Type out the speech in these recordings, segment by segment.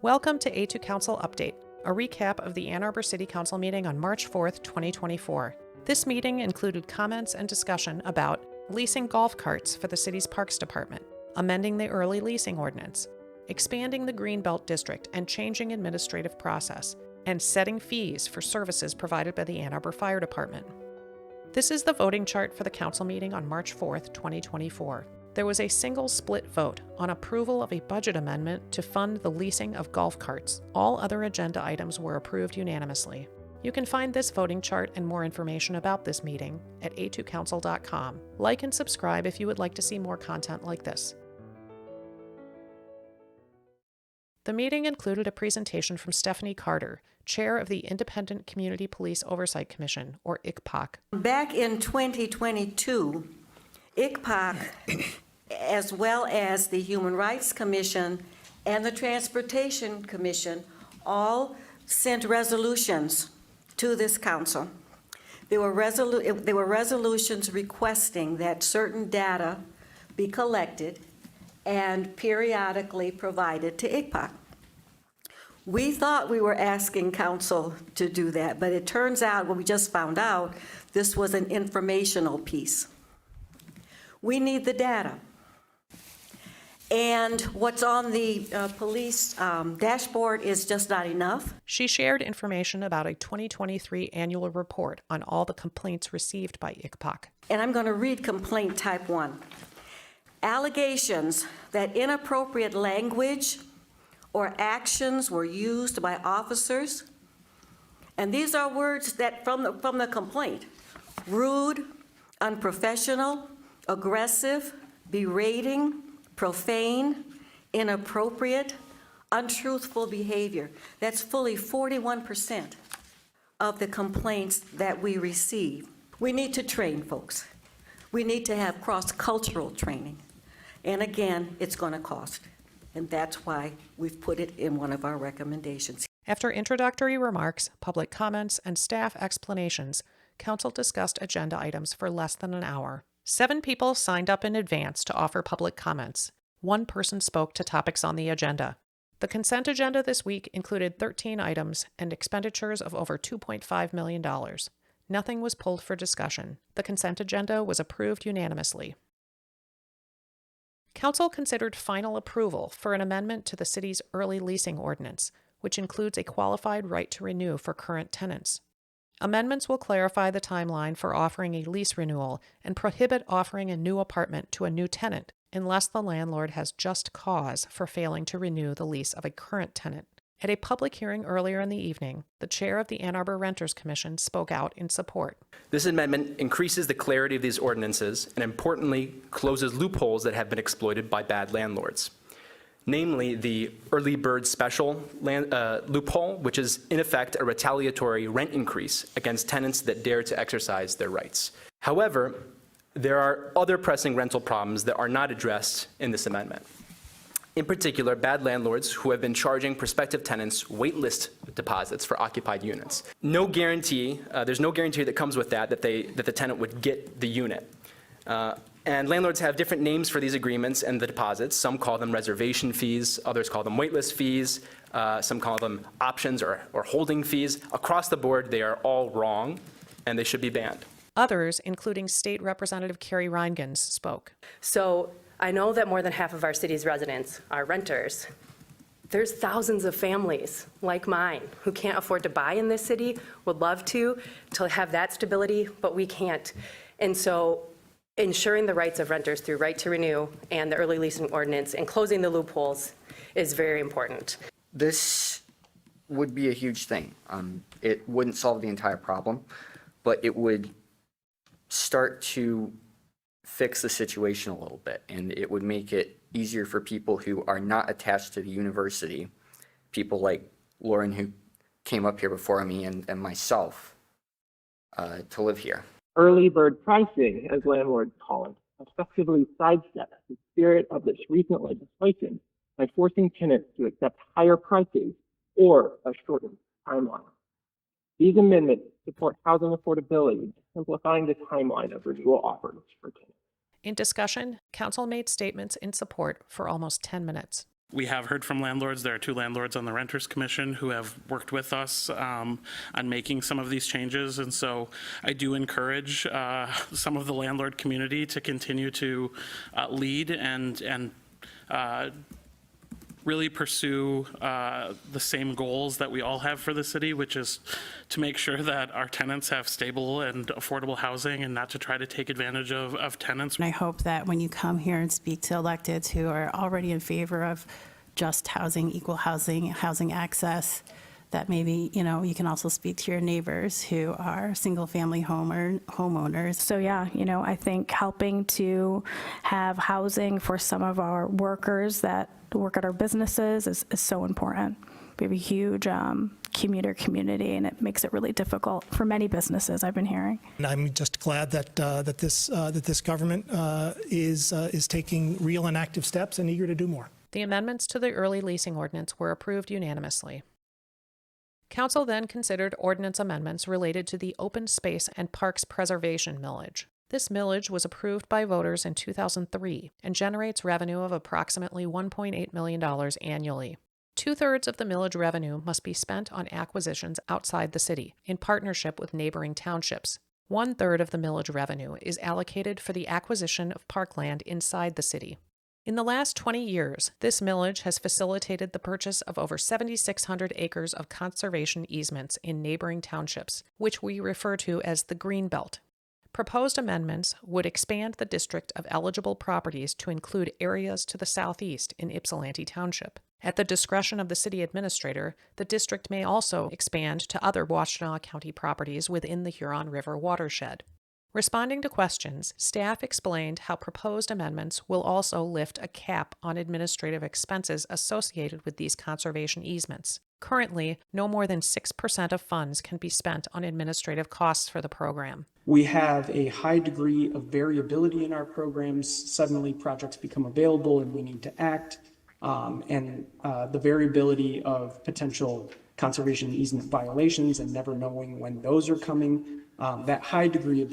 Welcome to A2Council Update, a recap of the Ann Arbor City Council meeting on March 4th, 2024. This meeting included comments and discussion about leasing golf carts for the city's Parks Department, amending the early leasing ordinance, expanding the Greenbelt District and changing administrative process, and setting fees for services provided by the Ann Arbor Fire Department. This is the voting chart for the council meeting on March 4th, 2024. There was a single split vote on approval of a budget amendment to fund the leasing of golf carts. All other agenda items were approved unanimously. You can find this voting chart and more information about this meeting at A2Council.com. Like and subscribe if you would like to see more content like this. The meeting included a presentation from Stephanie Carter, Chair of the Independent Community Police Oversight Commission, or ICPOC. Back in 2022, ICPOC, as well as the Human Rights Commission and the Transportation Commission, all sent resolutions to this council. There were resolutions requesting that certain data be collected and periodically provided to ICPOC. We thought we were asking council to do that, but it turns out, what we just found out, this was an informational piece. We need the data. And what's on the police dashboard is just not enough. She shared information about a 2023 annual report on all the complaints received by ICPOC. And I'm going to read complaint type 1. Allegations that inappropriate language or actions were used by officers, and these are words that from the complaint: rude, unprofessional, aggressive, berating, profane, inappropriate, untruthful behavior. That's fully 41% of the complaints that we receive. We need to train folks. We need to have cross-cultural training. And again, it's going to cost. And that's why we've put it in one of our recommendations. After introductory remarks, public comments, and staff explanations, council discussed agenda items for less than an hour. 7 people signed up in advance to offer public comments. 1 person spoke to topics on the agenda. The consent agenda this week included 13 items and expenditures of over $2.5 million. Nothing was pulled for discussion. The consent agenda was approved unanimously. Council considered final approval for an amendment to the city's early leasing ordinance, which includes a qualified right to renew for current tenants. Amendments will clarify the timeline for offering a lease renewal and prohibit offering a new apartment to a new tenant unless the landlord has just cause for failing to renew the lease of a current tenant. At a public hearing earlier in the evening, the chair of the Ann Arbor Renters Commission spoke out in support. This amendment increases the clarity of these ordinances and, importantly, closes loopholes that have been exploited by bad landlords. Namely, the early bird special loophole, which is in effect a retaliatory rent increase against tenants that dare to exercise their rights. However, there are other pressing rental problems that are not addressed in this amendment. In particular, bad landlords who have been charging prospective tenants waitlist deposits for occupied units. No guarantee, there's no guarantee that comes with that the tenant would get the unit. And landlords have different names for these agreements and the deposits. Some call them reservation fees, others call them waitlist fees, some call them options or holding fees. Across the board, they are all wrong, and they should be banned. Others, including State Representative Carrie Reingans, spoke. So I know that more than half of our city's residents are renters. There's thousands of families like mine who can't afford to buy in this city, would love to have that stability, but we can't. And so ensuring the rights of renters through right to renew and the early leasing ordinance and closing the loopholes is very important. This would be a huge thing. It wouldn't solve the entire problem, but it would start to fix the situation a little bit, and it would make it easier for people who are not attached to the university, people like Lauren who came up here before me and myself, to live here. Early bird pricing, as landlords call it, effectively sidesteps the spirit of this recent legislation by forcing tenants to accept higher prices or a shortened timeline. These amendments support housing affordability, simplifying the timeline of renewal offers for tenants. In discussion, council made statements in support for almost 10 minutes. We have heard from landlords. There are 2 landlords on the Renters Commission who have worked with us on making some of these changes. And so I do encourage some of the landlord community to continue to lead and really pursue the same goals that we all have for the city, which is to make sure that our tenants have stable and affordable housing and not to try to take advantage of tenants. And I hope that when you come here and speak to electeds who are already in favor of just housing, equal housing, housing access, that maybe, you can also speak to your neighbors who are single-family homeowners. So yeah, I think helping to have housing for some of our workers that work at our businesses is so important. We have a huge commuter community, and it makes it really difficult for many businesses, I've been hearing. And I'm just glad that this government is taking real and active steps and eager to do more. The amendments to the early leasing ordinance were approved unanimously. Council then considered ordinance amendments related to the open space and parks preservation millage. This millage was approved by voters in 2003 and generates revenue of approximately $1.8 million annually. 2/3 of the millage revenue must be spent on acquisitions outside the city, in partnership with neighboring townships. 1/3 of the millage revenue is allocated for the acquisition of parkland inside the city. In the last 20 years, this millage has facilitated the purchase of over 7,600 acres of conservation easements in neighboring townships, which we refer to as the Greenbelt. Proposed amendments would expand the district of eligible properties to include areas to the southeast in Ypsilanti Township. At the discretion of the city administrator, the district may also expand to other Washtenaw County properties within the Huron River watershed. Responding to questions, staff explained how proposed amendments will also lift a cap on administrative expenses associated with these conservation easements. Currently, no more than 6% of funds can be spent on administrative costs for the program. We have a high degree of variability in our programs. Suddenly projects become available and we need to act. The variability of potential conservation easement violations and never knowing when those are coming, that high degree of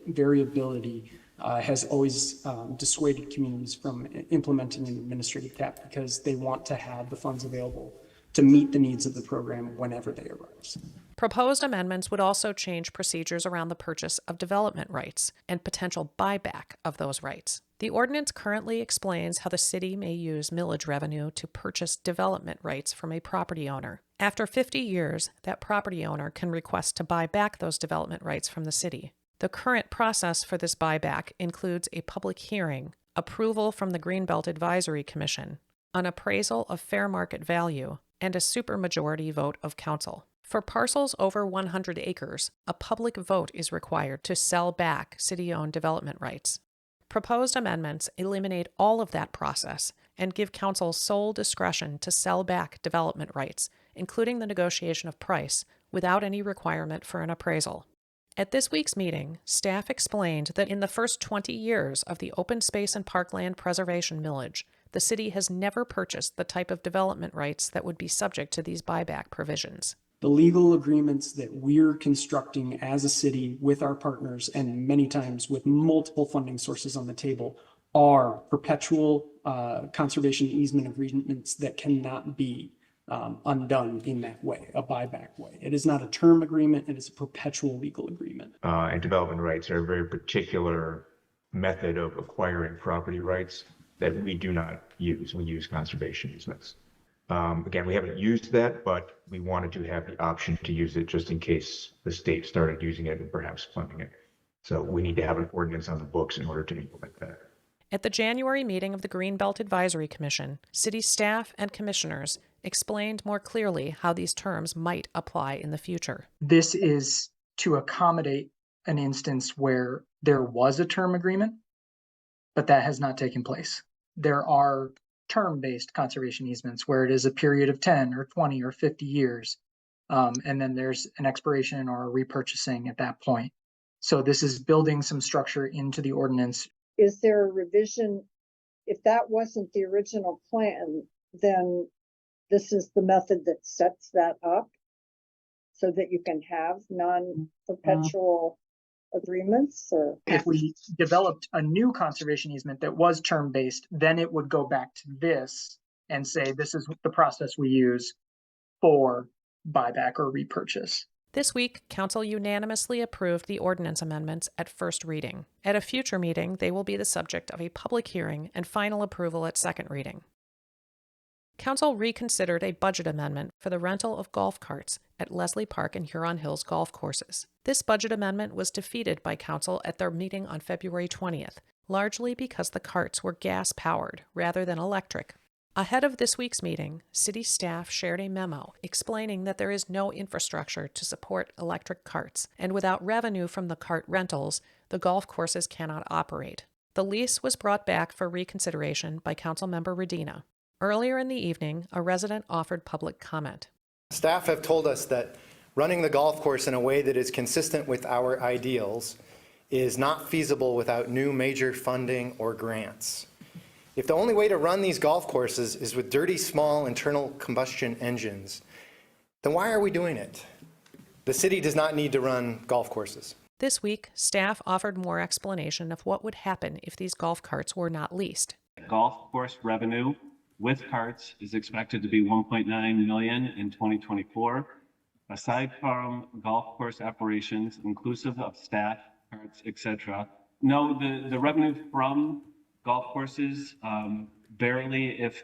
variability has always dissuaded communities from implementing an administrative cap because they want to have the funds available to meet the needs of the program whenever they arise. Proposed amendments would also change procedures around the purchase of development rights and potential buyback of those rights. The ordinance currently explains how the city may use millage revenue to purchase development rights from a property owner. After 50 years, that property owner can request to buy back those development rights from the city. The current process for this buyback includes a public hearing, approval from the Greenbelt Advisory Commission, an appraisal of fair market value, and a supermajority vote of council. For parcels over 100 acres, a public vote is required to sell back city-owned development rights. Proposed amendments eliminate all of that process and give council sole discretion to sell back development rights, including the negotiation of price, without any requirement for an appraisal. At this week's meeting, staff explained that in the first 20 years of the open space and parkland preservation millage, the city has never purchased the type of development rights that would be subject to these buyback provisions. The legal agreements that we're constructing as a city with our partners, and many times with multiple funding sources on the table, are perpetual conservation easement agreements that cannot be undone in that way, a buyback way. It is not a term agreement, it is a perpetual legal agreement. And development rights are a very particular method of acquiring property rights that we do not use. We use conservation easements. Again, we haven't used that, but we wanted to have the option to use it just in case the state started using it and perhaps funding it. So we need to have an ordinance on the books in order to implement that. At the January meeting of the Greenbelt Advisory Commission, city staff and commissioners explained more clearly how these terms might apply in the future. This is to accommodate an instance where there was a term agreement, but that has not taken place. There are term-based conservation easements where it is a period of 10 or 20 or 50 years. And then there's an expiration or a repurchasing at that point. So this is building some structure into the ordinance. Is there a revision? If that wasn't the original plan, then this is the method that sets that up so that you can have non-perpetual agreements? Or if we developed a new conservation easement that was term-based, then it would go back to this and say, this is the process we use for buyback or repurchase. This week, Council unanimously approved the ordinance amendments at first reading. At a future meeting, they will be the subject of a public hearing and final approval at second reading. Council reconsidered a budget amendment for the rental of golf carts at Leslie Park and Huron Hills golf courses. This budget amendment was defeated by Council at their meeting on February 20th, largely because the carts were gas-powered rather than electric. Ahead of this week's meeting, city staff shared a memo explaining that there is no infrastructure to support electric carts, and without revenue from the cart rentals, the golf courses cannot operate. The lease was brought back for reconsideration by Councilmember Redina. Earlier in the evening, a resident offered public comment. Staff have told us that running the golf course in a way that is consistent with our ideals is not feasible without new major funding or grants. If the only way to run these golf courses is with dirty, small internal combustion engines, then why are we doing it? The city does not need to run golf courses. This week, staff offered more explanation of what would happen if these golf carts were not leased. Golf course revenue with carts is expected to be $1.9 million in 2024. Aside from golf course operations, inclusive of staff, carts, etc. No, the revenue from golf courses barely, if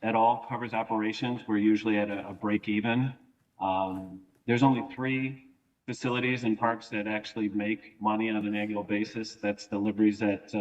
at all, covers operations. We're usually at a break even. There's only 3 facilities and parks that actually make money on an annual basis. That's the liveries at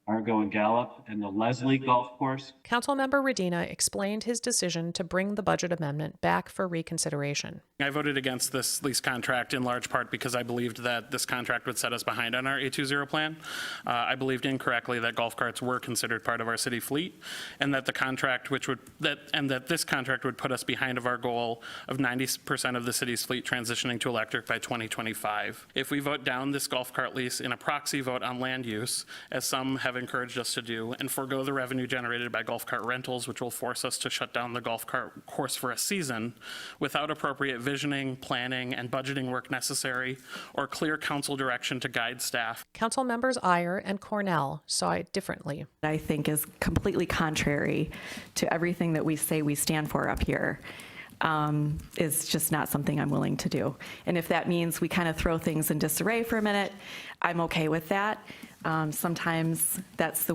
Argo and Gallup, and the Leslie Golf Course. Councilmember Redina explained his decision to bring the budget amendment back for reconsideration. I voted against this lease contract in large part because I believed that this contract would set us behind on our A2 plan. I believed incorrectly that golf carts were considered part of our city fleet, and that the contract, that this contract would put us behind of our goal of 90% of the city's fleet transitioning to electric by 2025. If we vote down this golf cart lease in a proxy vote on land use, as some have encouraged us to do, and forego the revenue generated by golf cart rentals, which will force us to shut down the golf cart course for a season, without appropriate visioning, planning, and budgeting work necessary, or clear council direction to guide staff. Council members Iyer and Cornell saw it differently. I think is completely contrary to everything that we say we stand for up here. Is just not something I'm willing to do. And if that means we kind of throw things in disarray for a minute, I'm okay with that. Sometimes that's the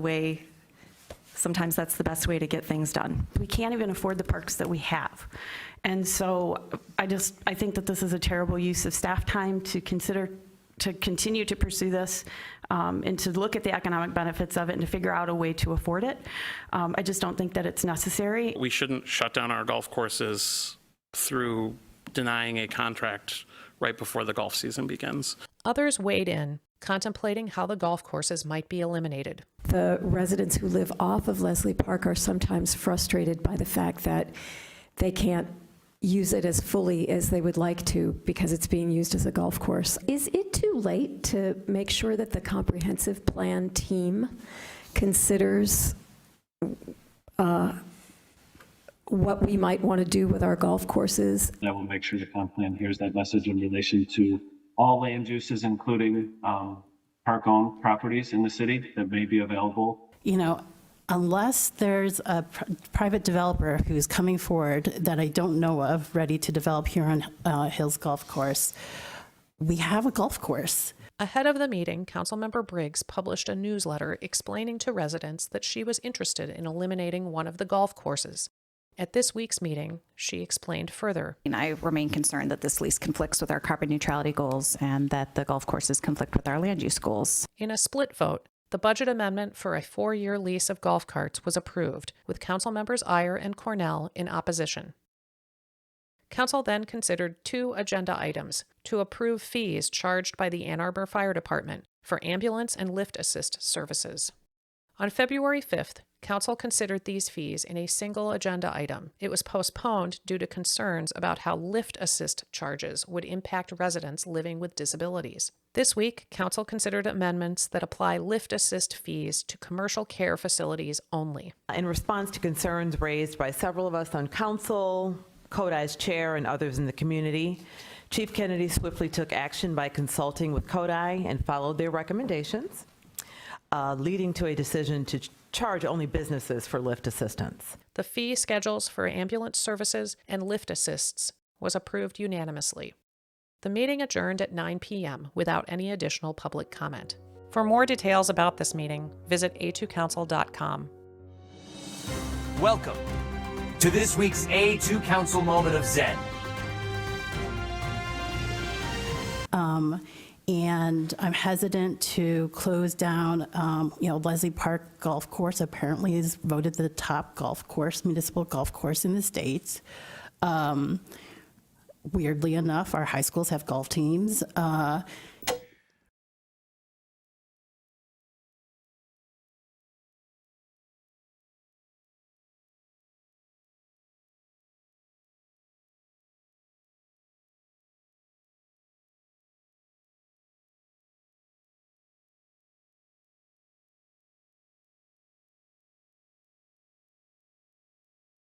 best way to get things done. We can't even afford the parks that we have. And so I think that this is a terrible use of staff time to continue to pursue this and to look at the economic benefits of it and to figure out a way to afford it. I just don't think that it's necessary. We shouldn't shut down our golf courses through denying a contract right before the golf season begins. Others weighed in, contemplating how the golf courses might be eliminated. The residents who live off of Leslie Park are sometimes frustrated by the fact that they can't use it as fully as they would like to because it's being used as a golf course. Is it too late to make sure that the comprehensive plan team considers what we might want to do with our golf courses? I will make sure the comp plan hears that message in relation to all land uses, including park-owned properties in the city that may be available. You know, unless there's a private developer who's coming forward that I don't know of, ready to develop Huron Hills Golf Course, we have a golf course. Ahead of the meeting, Councilmember Briggs published a newsletter explaining to residents that she was interested in eliminating one of the golf courses. At this week's meeting, she explained further. I remain concerned that this lease conflicts with our carbon neutrality goals and that the golf courses conflict with our land use goals. In a split vote, the budget amendment for a 4-year lease of golf carts was approved, with Council members Iyer and Cornell in opposition. Council then considered 2 agenda items to approve fees charged by the Ann Arbor Fire Department for ambulance and lift assist services. On February 5th, Council considered these fees in a single agenda item. It was postponed due to concerns about how lift assist charges would impact residents living with disabilities. This week, Council considered amendments that apply lift assist fees to commercial care facilities only. In response to concerns raised by several of us on Council, CODI's chair, and others in the community, Chief Kennedy swiftly took action by consulting with CODI and followed their recommendations, leading to a decision to charge only businesses for lift assistance. The fee schedules for ambulance services and lift assists was approved unanimously. The meeting adjourned at 9 p.m. without any additional public comment. For more details about this meeting, visit A2Council.com. Welcome to this week's A2Council Moment of Zen. And I'm hesitant to close down, Leslie Park Golf Course apparently is voted the top golf course, municipal golf course in the States. Weirdly enough, our high schools have golf teams.